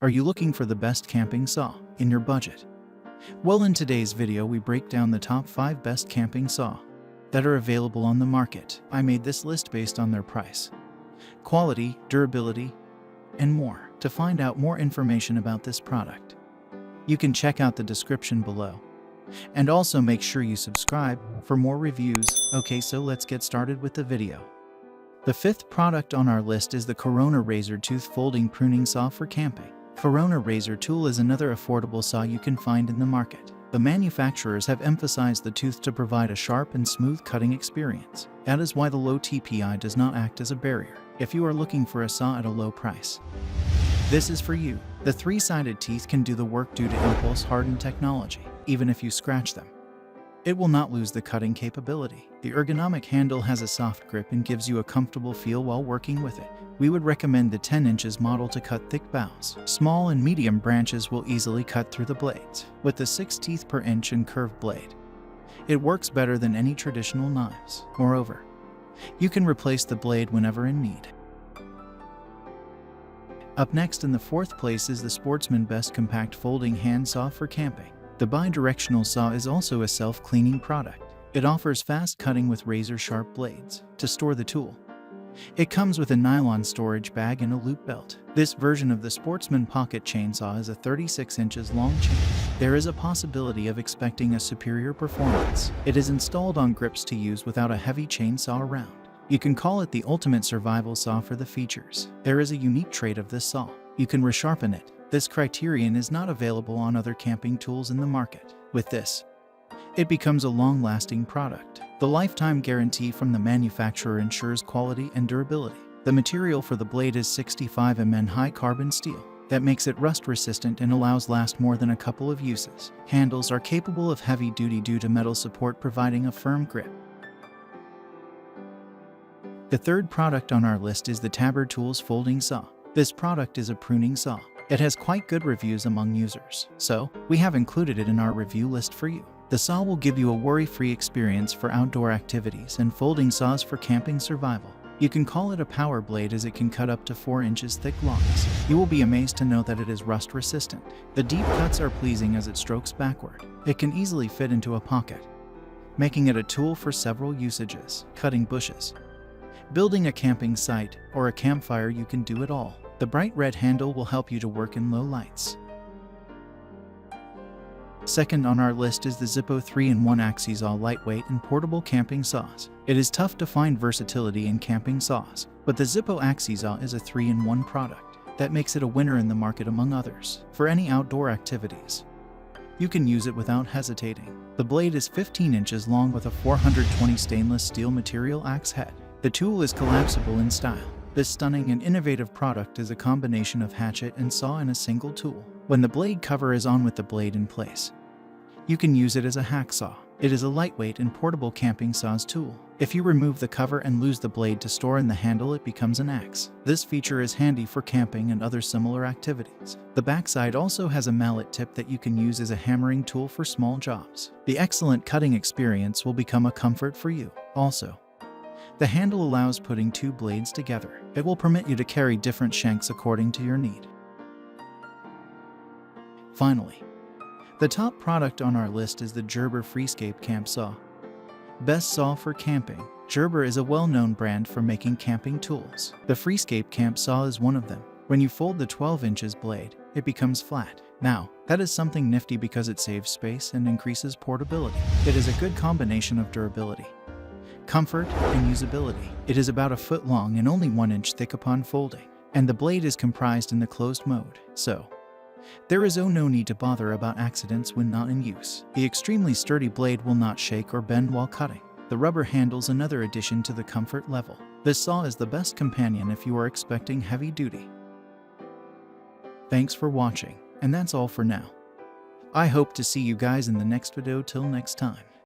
Are you looking for the best camping saw in your budget? Well, in today's video we break down the top 5 best camping saw that are available on the market. I made this list based on their price, quality, durability, and more. To find out more information about this product, you can check out the description below. And also make sure you subscribe for more reviews. Okay, so let's get started with the video. The 5th product on our list is the Corona RazorTooth Folding Pruning Saw for Camping. Corona Razor Tool is another affordable saw you can find in the market. The manufacturers have emphasized the tooth to provide a sharp and smooth cutting experience. That is why the low TPI does not act as a barrier if you are looking for a saw at a low price. This is for you. The 3-sided teeth can do the work due to impulse-hardened technology. Even if you scratch them, it will not lose the cutting capability. The ergonomic handle has a soft grip and gives you a comfortable feel while working with it. We would recommend the 10 inches model to cut thick boughs. Small and medium branches will easily cut through the blades. With the 6 teeth per inch and curved blade, it works better than any traditional knives. Moreover, you can replace the blade whenever in need. Up next in the 4th place is the Sportsman Best Compact Folding Hand Saw for Camping. The bidirectional saw is also a self-cleaning product. It offers fast cutting with razor-sharp blades. To store the tool, it comes with a nylon storage bag and a loop belt. This version of the Sportsman Pocket Chainsaw is a 36 inches long chain. There is a possibility of expecting a superior performance. It is installed on grips to use without a heavy chainsaw around. You can call it the ultimate survival saw for the features. There is a unique trait of this saw: you can resharpen it. This criterion is not available on other camping tools in the market. With this, it becomes a long-lasting product. The lifetime guarantee from the manufacturer ensures quality and durability. The material for the blade is 65 mm high-carbon steel. That makes it rust-resistant and allows last more than a couple of uses. Handles are capable of heavy duty due to metal support providing a firm grip. The 3rd product on our list is the TABOR Tools Folding Saw. This product is a pruning saw. It has quite good reviews among users, so we have included it in our review list for you. The saw will give you a worry-free experience for outdoor activities and folding saws for camping survival. You can call it a power blade as it can cut up to 4 inches thick logs. You will be amazed to know that it is rust-resistant. The deep cuts are pleasing as it strokes backward. It can easily fit into a pocket, making it a tool for several usages. Cutting bushes, building a camping site, or a campfire, you can do it all. The bright red handle will help you to work in low lights. Second on our list is the Zippo 3-in-1 Axesaw-Lightweight and portable camping saws. It is tough to find versatility in camping saws, but the Zippo Axial is a 3-in-1 product that makes it a winner in the market among others. For any outdoor activities, you can use it without hesitating. The blade is 15 inches long with a 420 stainless steel material axe head. The tool is collapsible in style. This stunning and innovative product is a combination of hatchet and saw in a single tool. When the blade cover is on with the blade in place, you can use it as a hacksaw. It is a lightweight and portable camping saw's tool. If you remove the cover and lose the blade to store in the handle, it becomes an axe. This feature is handy for camping and other similar activities. The backside also has a mallet tip that you can use as a hammering tool for small jobs. The excellent cutting experience will become a comfort for you. Also, the handle allows putting 2 blades together. It will permit you to carry different shanks according to your need. Finally, the top product on our list is the Gerber Freescape Camp Saw. Best saw for camping. Gerber is a well-known brand for making camping tools. The Freescape Camp Saw is one of them. When you fold the 12 inches blade, it becomes flat. Now, that is something nifty because it saves space and increases portability. It is a good combination of durability, comfort, and usability. It is about a foot long and only 1 inch thick upon folding, and the blade is comprised in the closed mode, so there is no need to bother about accidents when not in use. The extremely sturdy blade will not shake or bend while cutting. The rubber handle's another addition to the comfort level. This saw is the best companion if you are expecting heavy duty. Thanks for watching, and that's all for now. I hope to see you guys in the next video. Till next time.